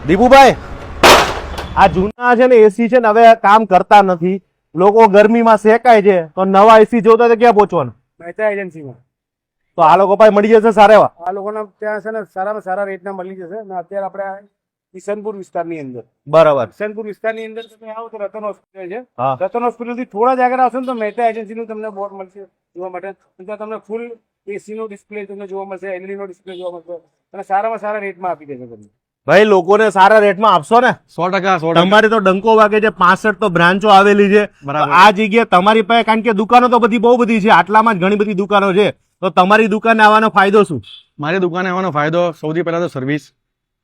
દીપુભાઈ, આ જૂના છે ને એસી છે ને હવે કામ કરતા નથી, લોકો ગરમીમાં શેકાય છે, તો નવા એસી જોતા તો ક્યાં પહોંચવાનું? મહેતા એજન્સીમાં. તો આ લોકો પાસે મળી જશે સારા એવા? આ લોકોના ત્યાં છે ને સારામાં સારા રેટના મળી જશે ને અત્યારે આપણે કિશનપુર વિસ્તારની અંદર. બરાબર. કિશનપુર વિસ્તારની અંદર તમે આવો તો રતન હોસ્પિટલ છે. હા. રતન હોસ્પિટલ થી થોડા જ આગળ આવશો ને તો મહેતા એજન્સીનું તમને બોર્ડ મળશે જોવા માટે. ત્યાં તમને ફૂલ એસી નો ડિસ્પ્લે તમને જોવા મળશે, એલઈડી નો ડિસ્પ્લે જોવા મળશે અને સારામાં સારા રેટમાં આપી દેશે તમને. ભાઈ લોકોને સારા રેટમાં આપશો ને? 100%. તમારી તો ડંકો વાગે છે, 65 તો બ્રાન્ચો આવેલી છે. બરાબર. આ જગ્યાએ તમારી પાસે, કારણ કે દુકાનો તો બહુ બધી છે, આટલામાં જ ઘણી બધી દુકાનો છે, તો તમારી દુકાને આવવાનો ફાયદો શું? મારી દુકાને આવવાનો ફાયદો સૌથી પહેલા તો સર્વિસ.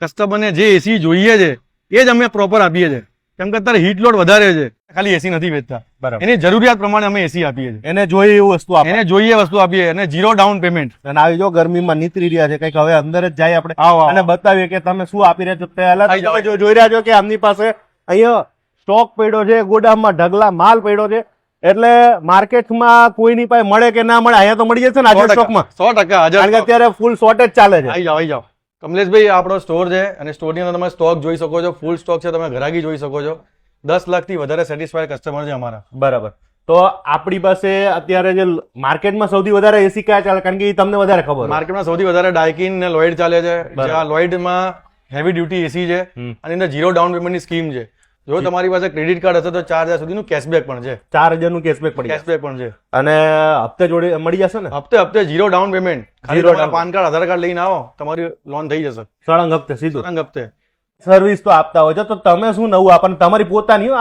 કસ્ટમરને જે એસી જોઈએ છે એ જ અમે પ્રોપર આપીએ છીએ. કેમ કે અત્યારે હીટ લોડ વધારે છે, ખાલી એસી નથી વેચતા. બરાબર. એની જરૂરિયાત પ્રમાણે અમે એસી આપીએ છીએ. એને જોઈએ એવું વસ્તુ આપે. એને જોઈએ વસ્તુ આપીએ અને 0 ડાઉન પેમેન્ટ. અને આવી જો ગરમીમાં નીતરી રહ્યા છે, કઈક હવે અંદર જ જાય આપણે આવો, આવો. અને બતાવીએ કે તમે શું આપી રહ્યા છો. પહેલા આઈ જાઓ. તમે જોઈ રહ્યા છો કે આમની પાસે અહીંયા સ્ટોક પડ્યો છે, ગોડાઉનમાં ઢગલા માલ પડ્યો છે, એટલે માર્કેટમાં કોઈની પાસે મળે કે ના મળે, અહીંયા તો મળી જશે ને આજે સ્ટોકમાં? 100% હાજર. કારણ કે અત્યારે ફૂલ શોર્ટેજ ચાલે છે. આવી જાઓ, આવી જાઓ. કમલેશભાઈ, આ આપણો સ્ટોર છે અને સ્ટોરની અંદર તમે સ્ટોક જોઈ શકો છો. ફૂલ સ્ટોક છે, તમે ઘરાકી જોઈ શકો છો. 10 લાખથી વધારે સેટિસ્ફાઈડ કસ્ટમર છે અમારા. બરાબર. તો આપણી પાસે અત્યારે જે માર્કેટમાં સૌથી વધારે એસી કયા ચાલે? કારણ કે એ તમને વધારે ખબર હોય. માર્કેટમાં સૌથી વધારે ડાયકિન ને લોઇડ ચાલે છે. આ લોઇડમાં હેવી ડ્યુટી એસી છે અને અંદર 0 ડાઉન પેમેન્ટની સ્કીમ છે. જો તમારી પાસે ક્રેડિટ કાર્ડ હશે તો 4000 સુધીનું કેશબેક પણ છે. 4000 નું કેશબેક પડી જશે. કેશબેક પણ છે અને હપ્તે જોડે મળી જશે ને? હપ્તે હપ્તે 0 down payment. Zero down. PAN card, Aadhaar card લઈને આવો, તમારી લોન થઈ જશે સળંગ હપ્તે સીધું. સળંગ હપ્તે. સર્વિસ તો આપતા હોય છે, તો તમે શું નવું આપણને તમારી પોતાની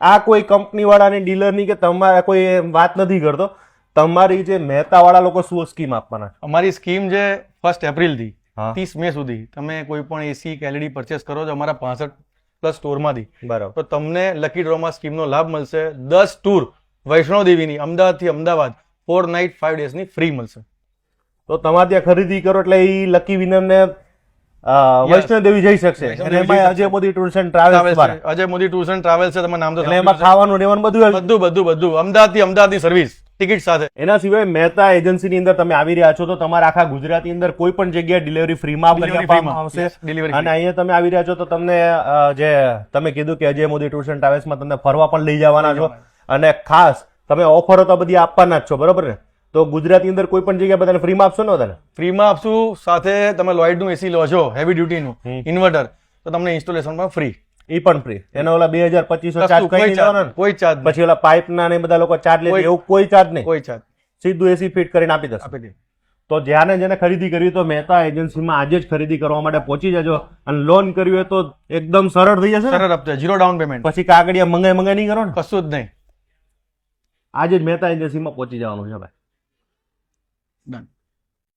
આ કોઈ કંપની વાળાની ડીલરની કે તમારે કોઈ વાત નથી કરતો, તમારી જે મહેતા વાળા લોકો શું સ્કીમ આપવાના? અમારી સ્કીમ છે 1 એપ્રિલથી હા. 30 મે સુધી તમે કોઈ પણ એસી કે એલઈડી પરચેસ કરો છો અમારા 65+ સ્ટોરમાંથી, બરાબર, તો તમને લકી ડ્રોમાં સ્કીમનો લાભ મળશે. 10 ટૂર વૈષ્ણોદેવીની અમદાવાદથી અમદાવાદ 4 નાઇટ 5 ડેઝની ફ્રી મળશે. તો તમારે ત્યાં ખરીદી કરો એટલે એ લકી વિનરને વૈષ્ણોદેવી જઈ શકશે. અને એમાં Ajay Modi tours and travels દ્વારા, Ajay Modi tours and travels છે, તમે નામ તો એટલે એમાં ખાવાનું રહેવાનું બધું આવી. બધું અમદાવાદની સર્વિસ ટિકિટ સાથે. એના સિવાય મહેતા એજન્સીની અંદર તમે આવી રહ્યા છો તો તમારે આખા ગુજરાતની અંદર કોઈ પણ જગ્યાએ ડિલિવરી ફ્રીમાં આપવામાં આવશે. ડિલિવરી અને અહીંયા તમે આવી રહ્યા છો તો તમને જે તમે કીધું કે અજય મોદી ટૂર્સ એન્ડ ટ્રાવેલ્સમાં તમને ફરવા પણ લઈ જવાના છો, અને ખાસ તમે ઓફરો તો બધી આપવાના જ છો, બરોબર ને? તો ગુજરાતની અંદર કોઈ પણ જગ્યાએ બધાને ફ્રીમાં આપશો ને? બધાને ફ્રીમાં આપશું. સાથે તમે લોઇડનું એસી લો છો, હેવી ડ્યુટીનું ઇન્વર્ટર, તો તમને ઇન્સ્ટોલેશન પણ ફ્રી. એ પણ ફ્રી. એનો ઓલા 2200 ચાર્જ કઈ નહીં લેવાનો ને? કોઈ ચાર્જ પછી ઓલા પાઇપ ના ને બધા લોકો ચાર્જ લે, એવું કોઈ ચાર્જ નહીં, કોઈ ચાર્જ. સીધું એસી ફિટ કરીને આપી દેશે. આપી દે. તો જ્યાં જેને ખરીદી કરવી તો મહેતા એજન્સીમાં આજે જ ખરીદી કરવા માટે પહોંચી જજો. અને લોન કરવી હોય તો એકદમ સરળ થઈ જશે ને? સરળ હપ્તે 0 ડાઉન પેમેન્ટ. પછી કાગળિયા મંગાઈ નહીં કરો ને? કશું જ નહીં. આજે જ મહેતા એજન્સીમાં પહોંચી જવાનું છે ભાઈ. ડન.